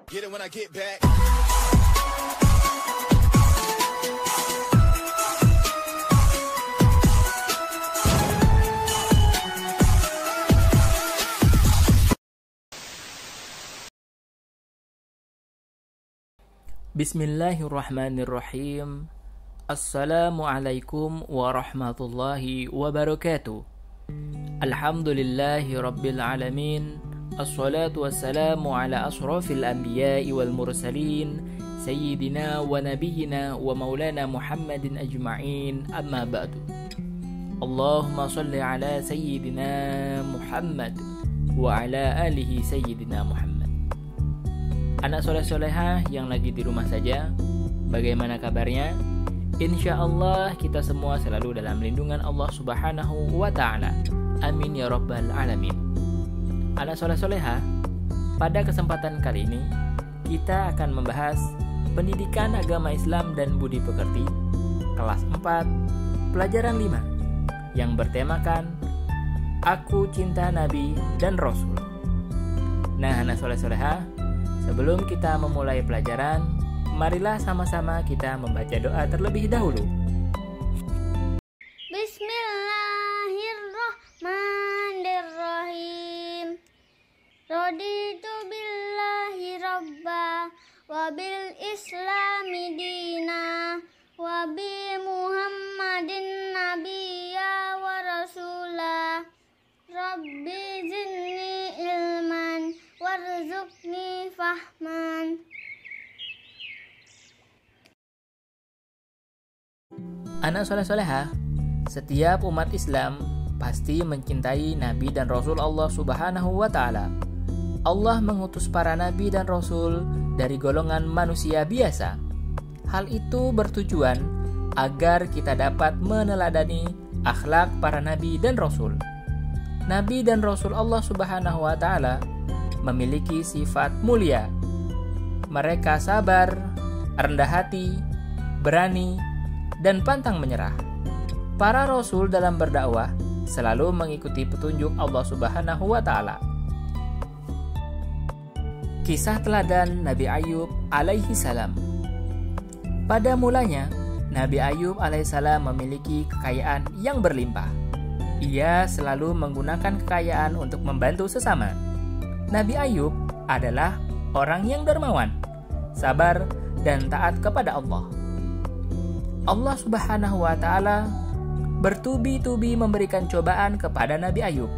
Get it when I get back. Bismillahirrahmanirrahim. Assalamualaikum warahmatullahi wabarakatuh. Alhamdulillahi rabbil alamin. Assalatu wassalamu ala asrafil anbiya'i wal mursalin Sayyidina wa nabiyyina wa maulana Muhammadin ajma'in. Amma ba'du. Allahumma salli ala Sayyidina Muhammad wa ala alihi Sayyidina Muhammad. Anak soleh-soleha yang lagi di rumah saja, bagaimana kabarnya? Insya Allah kita semua selalu dalam lindungan Allah Subhanahu wa Ta'ala. Amin ya Rabbal Alamin. Anak soleh-soleha, pada kesempatan kali ini kita akan membahas pendidikan agama Islam dan budi pekerti kelas 4 pelajaran 5 yang bertemakan Aku Cinta Nabi dan Rasul. Nah, anak soleh-soleha, sebelum kita memulai pelajaran, marilah sama-sama kita membaca doa terlebih dahulu. Bismillahirrahmanirrahim. Raditu billahi rabba wa bil islami dina wa bi muhammadin nabiyya wa rasula. Rabbi zidni ilman warzuqni fahman. Anak soleh-soleha, setiap umat Islam pasti mencintai Nabi dan Rasul Allah Subhanahu wa Ta'ala. Allah mengutus para Nabi dan Rasul dari golongan manusia biasa. Hal itu bertujuan agar kita dapat meneladani akhlak para Nabi dan Rasul. Nabi dan Rasul Allah Subhanahu wa Ta'ala memiliki sifat mulia. Mereka sabar, rendah hati, berani, dan pantang menyerah. Para rasul dalam berdakwah selalu mengikuti petunjuk Allah Subhanahu wa Ta'ala. Kisah teladan Nabi Ayub alaihi salam. Pada mulanya, Nabi Ayub alaihi salam memiliki kekayaan yang berlimpah. Ia selalu menggunakan kekayaan untuk membantu sesama. Nabi Ayub adalah orang yang dermawan, sabar, dan taat kepada Allah. Allah Subhanahu wa Ta'ala bertubi-tubi memberikan cobaan kepada Nabi Ayub.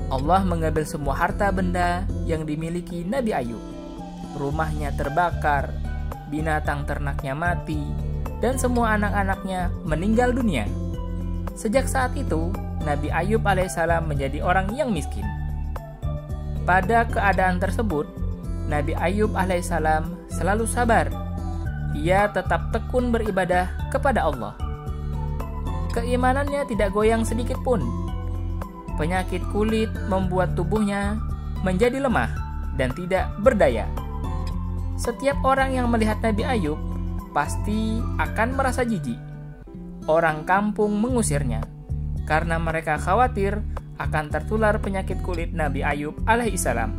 Allah mengambil semua harta benda yang dimiliki Nabi Ayub. Rumahnya terbakar, binatang ternaknya mati, dan semua anak-anaknya meninggal dunia. Sejak saat itu, Nabi Ayub alaihissalam menjadi orang yang miskin. Pada keadaan tersebut, Nabi Ayub alaihissalam selalu sabar. Ia tetap tekun beribadah kepada Allah. Keimanannya tidak goyang sedikit pun. Penyakit kulit membuat tubuhnya menjadi lemah dan tidak berdaya. Setiap orang yang melihat Nabi Ayub pasti akan merasa jijik. Orang kampung mengusirnya karena mereka khawatir akan tertular penyakit kulit Nabi Ayub alaihissalam.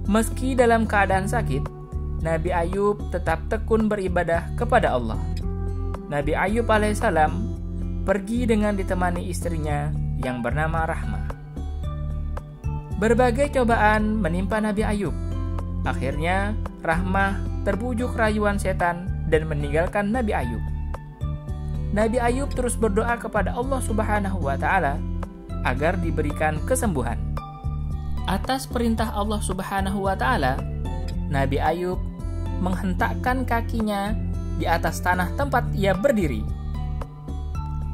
Meski dalam keadaan sakit, Nabi Ayub tetap tekun beribadah kepada Allah. Nabi Ayub alaihissalam pergi dengan ditemani istrinya yang bernama Rahmah. Berbagai cobaan menimpa Nabi Ayub. Akhirnya Rahmah terbujuk rayuan setan dan meninggalkan Nabi Ayub. Nabi Ayub terus berdoa kepada Allah Subhanahu wa Ta'ala agar diberikan kesembuhan. Atas perintah Allah Subhanahu wa Ta'ala, Nabi Ayub menghentakkan kakinya di atas tanah tempat ia berdiri.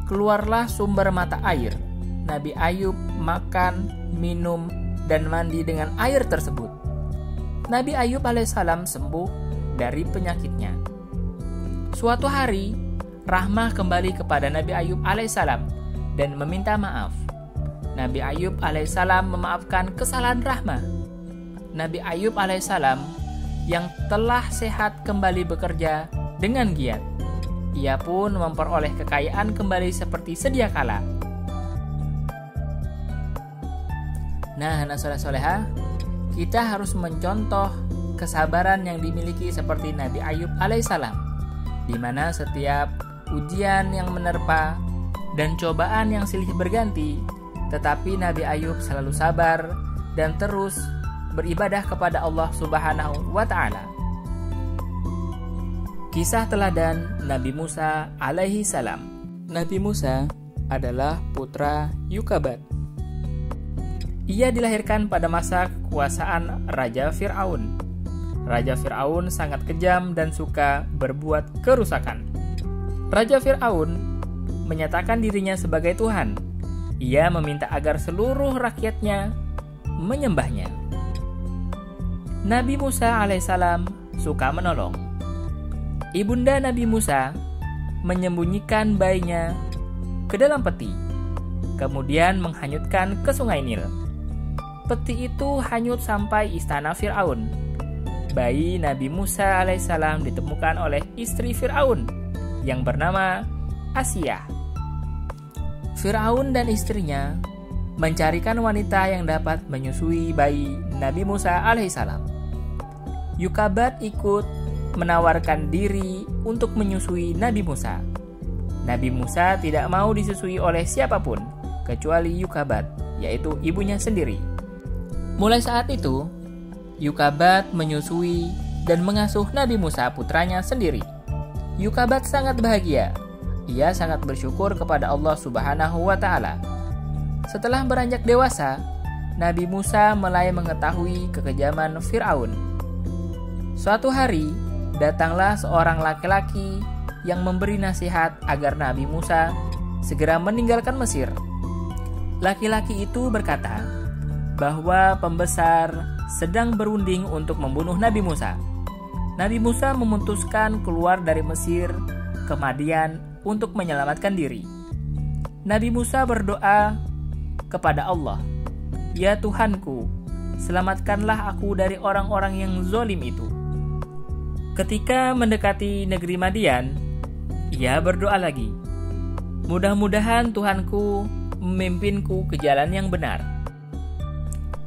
Keluarlah sumber mata air. Nabi Ayub makan, minum, dan mandi dengan air tersebut. Nabi Ayub alaihissalam sembuh dari penyakitnya. Suatu hari, Rahmah kembali kepada Nabi Ayub alaihissalam dan meminta maaf. Nabi Ayub alaihissalam memaafkan kesalahan Rahmah. Nabi Ayub alaihissalam yang telah sehat kembali bekerja dengan giat. Ia pun memperoleh kekayaan kembali seperti sedia kala. Nah, anak soleh-soleha, kita harus mencontoh kesabaran yang dimiliki seperti Nabi Ayub alaihissalam, di mana setiap ujian yang menerpa dan cobaan yang silih berganti, tetapi Nabi Ayub selalu sabar dan terus beribadah kepada Allah Subhanahu wa Ta'ala. Kisah teladan Nabi Musa alaihi salam. Nabi Musa adalah putra Yukabat. Ia dilahirkan pada masa kekuasaan Raja Fir'aun. Raja Fir'aun sangat kejam dan suka berbuat kerusakan. Raja Fir'aun menyatakan dirinya sebagai Tuhan. Ia meminta agar seluruh rakyatnya menyembahnya. Nabi Musa alaihissalam suka menolong. Ibunda Nabi Musa menyembunyikan bayinya ke dalam peti, kemudian menghanyutkan ke sungai Nil. Peti itu hanyut sampai istana Fir'aun. Bayi Nabi Musa alaihissalam ditemukan oleh istri Fir'aun yang bernama Asiyah. Fir'aun dan istrinya mencarikan wanita yang dapat menyusui bayi Nabi Musa alaihissalam. Yukabat ikut menawarkan diri untuk menyusui Nabi Musa. Nabi Musa tidak mau disusui oleh siapapun kecuali Yukabat, yaitu ibunya sendiri. Mulai saat itu, Yukabat menyusui dan mengasuh Nabi Musa putranya sendiri. Yukabat sangat bahagia. Ia sangat bersyukur kepada Allah Subhanahu wa Ta'ala. Setelah beranjak dewasa, Nabi Musa mulai mengetahui kekejaman Fir'aun. Suatu hari, datanglah seorang laki-laki yang memberi nasihat agar Nabi Musa segera meninggalkan Mesir. Laki-laki itu berkata bahwa pembesar sedang berunding untuk membunuh Nabi Musa. Nabi Musa memutuskan keluar dari Mesir ke Madian untuk menyelamatkan diri. Nabi Musa berdoa kepada Allah, "Ya Tuhanku, selamatkanlah aku dari orang-orang yang zalim itu." Ketika mendekati negeri Madian, ia berdoa lagi, "Mudah-mudahan Tuhanku memimpinku ke jalan yang benar."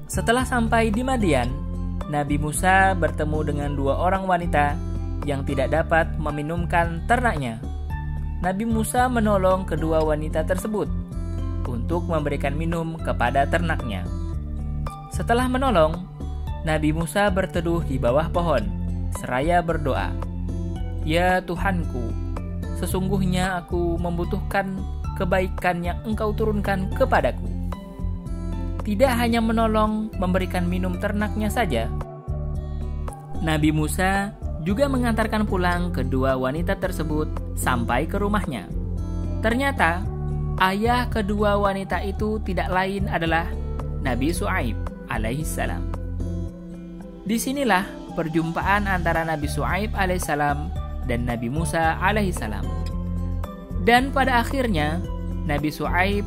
Setelah sampai di Madian, Nabi Musa bertemu dengan dua orang wanita yang tidak dapat meminumkan ternaknya. Nabi Musa menolong kedua wanita tersebut untuk memberikan minum kepada ternaknya. Setelah menolong, Nabi Musa berteduh di bawah pohon seraya berdoa, "Ya Tuhanku, sesungguhnya aku membutuhkan kebaikan yang Engkau turunkan kepadaku." Tidak hanya menolong memberikan minum ternaknya saja, Nabi Musa juga mengantarkan pulang kedua wanita tersebut sampai ke rumahnya. Ternyata ayah kedua wanita itu tidak lain adalah Nabi Syuaib alaihissalam. Disinilah perjumpaan antara Nabi Syuaib alaihissalam dan Nabi Musa alaihissalam. Dan pada akhirnya Nabi Syuaib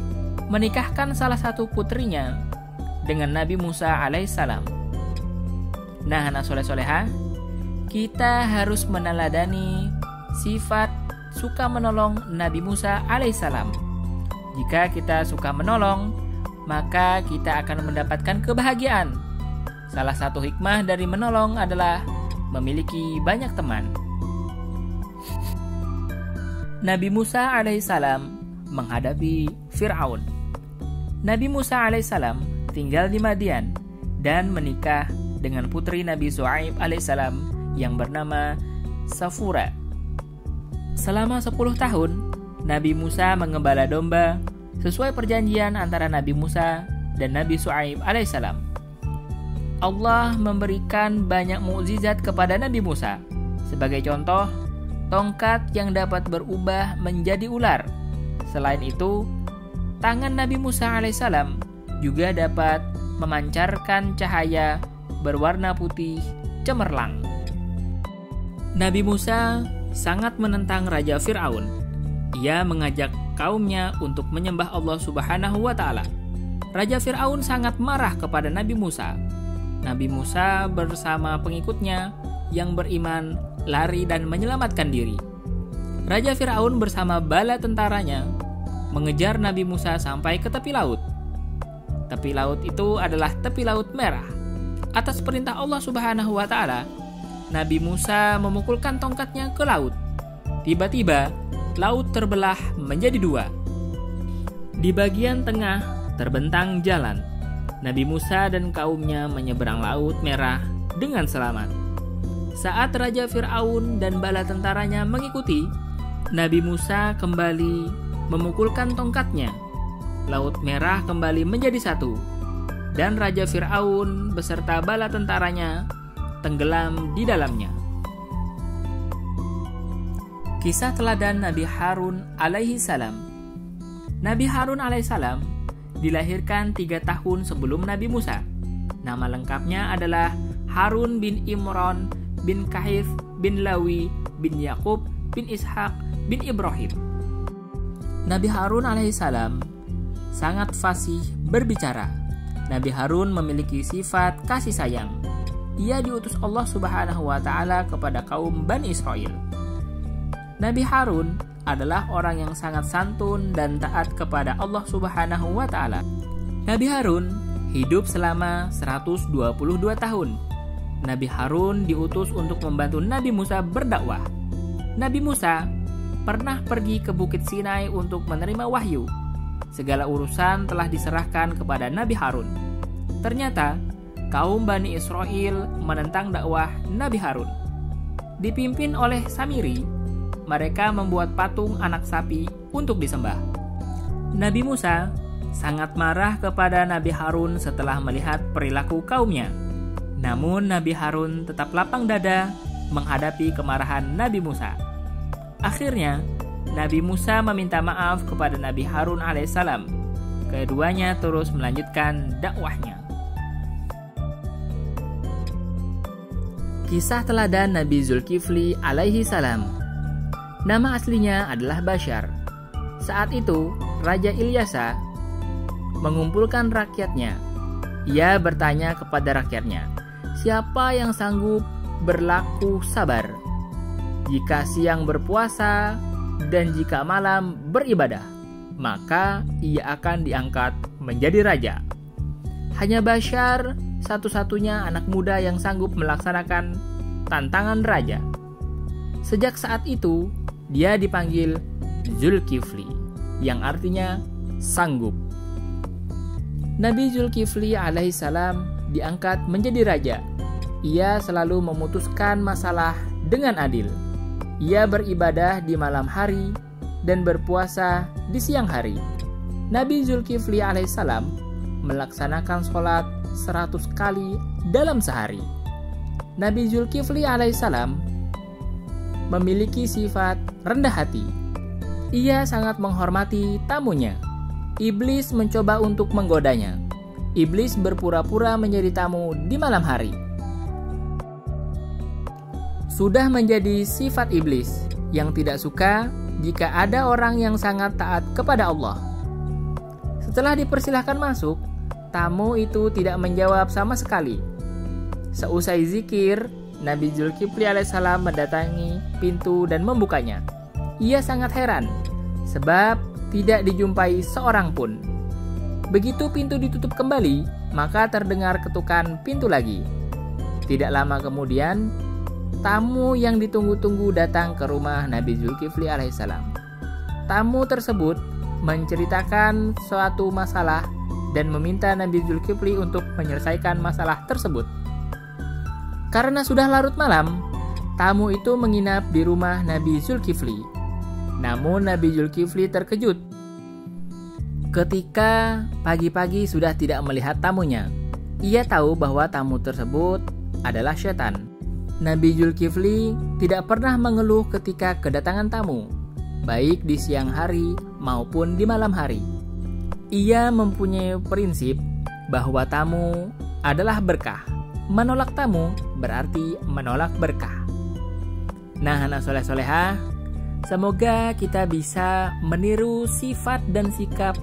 menikahkan salah satu putrinya dengan Nabi Musa alaihissalam. Nah, anak soleh-soleha, kita harus meneladani sifat suka menolong Nabi Musa alaihissalam. Jika kita suka menolong, maka kita akan mendapatkan kebahagiaan. Salah satu hikmah dari menolong adalah memiliki banyak teman. Nabi Musa alaihissalam menghadapi Fir'aun. Nabi Musa alaihissalam tinggal di Madian dan menikah dengan putri Nabi Syuaib alaihissalam yang bernama Safura. Selama 10 tahun, Nabi Musa mengembala domba sesuai perjanjian antara Nabi Musa dan Nabi Syuaib alaihissalam. Allah memberikan banyak mukjizat kepada Nabi Musa. Sebagai contoh, tongkat yang dapat berubah menjadi ular. Selain itu, tangan Nabi Musa alaihissalam juga dapat memancarkan cahaya berwarna putih cemerlang. Nabi Musa sangat menentang Raja Fir'aun. Ia mengajak kaumnya untuk menyembah Allah Subhanahu wa Ta'ala. Raja Fir'aun sangat marah kepada Nabi Musa. Nabi Musa bersama pengikutnya yang beriman lari dan menyelamatkan diri. Raja Fir'aun bersama bala tentaranya mengejar Nabi Musa sampai ke tepi laut. Tepi laut itu adalah tepi laut merah. Atas perintah Allah Subhanahu wa Ta'ala, Nabi Musa memukulkan tongkatnya ke laut. Tiba-tiba, laut terbelah menjadi dua. Di bagian tengah terbentang jalan. Nabi Musa dan kaumnya menyeberang Laut Merah dengan selamat. Saat Raja Fir'aun dan bala tentaranya mengikuti, Nabi Musa kembali memukulkan tongkatnya. Laut Merah kembali menjadi satu, dan Raja Fir'aun beserta bala tentaranya tenggelam di dalamnya. Kisah teladan Nabi Harun alaihi salam. Nabi Harun alaihi salam dilahirkan 3 tahun sebelum Nabi Musa. Nama lengkapnya adalah Harun bin Imran bin Kahif bin Lawi bin Yakub bin Ishak bin Ibrahim. Nabi Harun alaihissalam sangat fasih berbicara. Nabi Harun memiliki sifat kasih sayang. Ia diutus Allah Subhanahu wa Ta'ala kepada kaum Bani Israel. Nabi Harun adalah orang yang sangat santun dan taat kepada Allah Subhanahu wa Ta'ala. Nabi Harun hidup selama 122 tahun. Nabi Harun diutus untuk membantu Nabi Musa berdakwah. Nabi Musa pernah pergi ke Bukit Sinai untuk menerima wahyu. Segala urusan telah diserahkan kepada Nabi Harun. Ternyata kaum Bani Israel menentang dakwah Nabi Harun. Dipimpin oleh Samiri, mereka membuat patung anak sapi untuk disembah. Nabi Musa sangat marah kepada Nabi Harun setelah melihat perilaku kaumnya. Namun Nabi Harun tetap lapang dada menghadapi kemarahan Nabi Musa. Akhirnya, Nabi Musa meminta maaf kepada Nabi Harun alaihissalam. Keduanya terus melanjutkan dakwahnya. Kisah teladan Nabi Zulkifli alaihi salam. Nama aslinya adalah Bashar. Saat itu, Raja Ilyasa mengumpulkan rakyatnya. Ia bertanya kepada rakyatnya, siapa yang sanggup berlaku sabar jika siang berpuasa dan jika malam beribadah, maka ia akan diangkat menjadi raja. Hanya Bashar satu-satunya anak muda yang sanggup melaksanakan tantangan raja. Sejak saat itu, dia dipanggil Zulkifli, yang artinya sanggup. Nabi Zulkifli alaihissalam diangkat menjadi raja. Ia selalu memutuskan masalah dengan adil. Ia beribadah di malam hari dan berpuasa di siang hari. Nabi Zulkifli alaihissalam melaksanakan sholat 100 kali dalam sehari. Nabi Zulkifli alaihissalam memiliki sifat rendah hati. Ia sangat menghormati tamunya. Iblis mencoba untuk menggodanya. Iblis berpura-pura menjadi tamu di malam hari. Sudah menjadi sifat iblis yang tidak suka jika ada orang yang sangat taat kepada Allah. Setelah dipersilahkan masuk, tamu itu tidak menjawab sama sekali. Seusai zikir, Nabi Zulkifli alaihissalam mendatangi pintu dan membukanya. Ia sangat heran, sebab tidak dijumpai seorang pun. Begitu pintu ditutup kembali, maka terdengar ketukan pintu lagi. Tidak lama kemudian, tamu yang ditunggu-tunggu datang ke rumah Nabi Zulkifli alaihissalam. Tamu tersebut menceritakan suatu masalah dan meminta Nabi Zulkifli untuk menyelesaikan masalah tersebut. Karena sudah larut malam, tamu itu menginap di rumah Nabi Zulkifli. Namun Nabi Zulkifli terkejut ketika pagi-pagi sudah tidak melihat tamunya. Ia tahu bahwa tamu tersebut adalah setan. Nabi Zulkifli tidak pernah mengeluh ketika kedatangan tamu, baik di siang hari maupun di malam hari. Ia mempunyai prinsip bahwa tamu adalah berkah. Menolak tamu berarti menolak berkah. Nah, anak soleh-solehah, semoga kita bisa meniru sifat dan sikap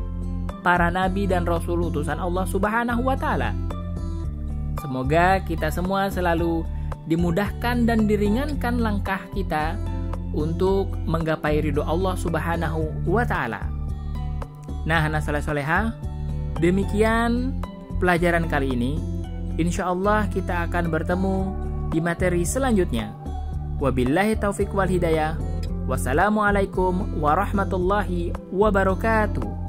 para nabi dan rasul utusan Allah Subhanahu wa Ta'ala. Semoga kita semua selalu dimudahkan dan diringankan langkah kita untuk menggapai ridho Allah Subhanahu wa Ta'ala. Nah, anak soleh-solehah, demikian pelajaran kali ini. Insya Allah kita akan bertemu di materi selanjutnya. Wabillahi taufiq wal hidayah. Wassalamualaikum warahmatullahi wabarakatuh.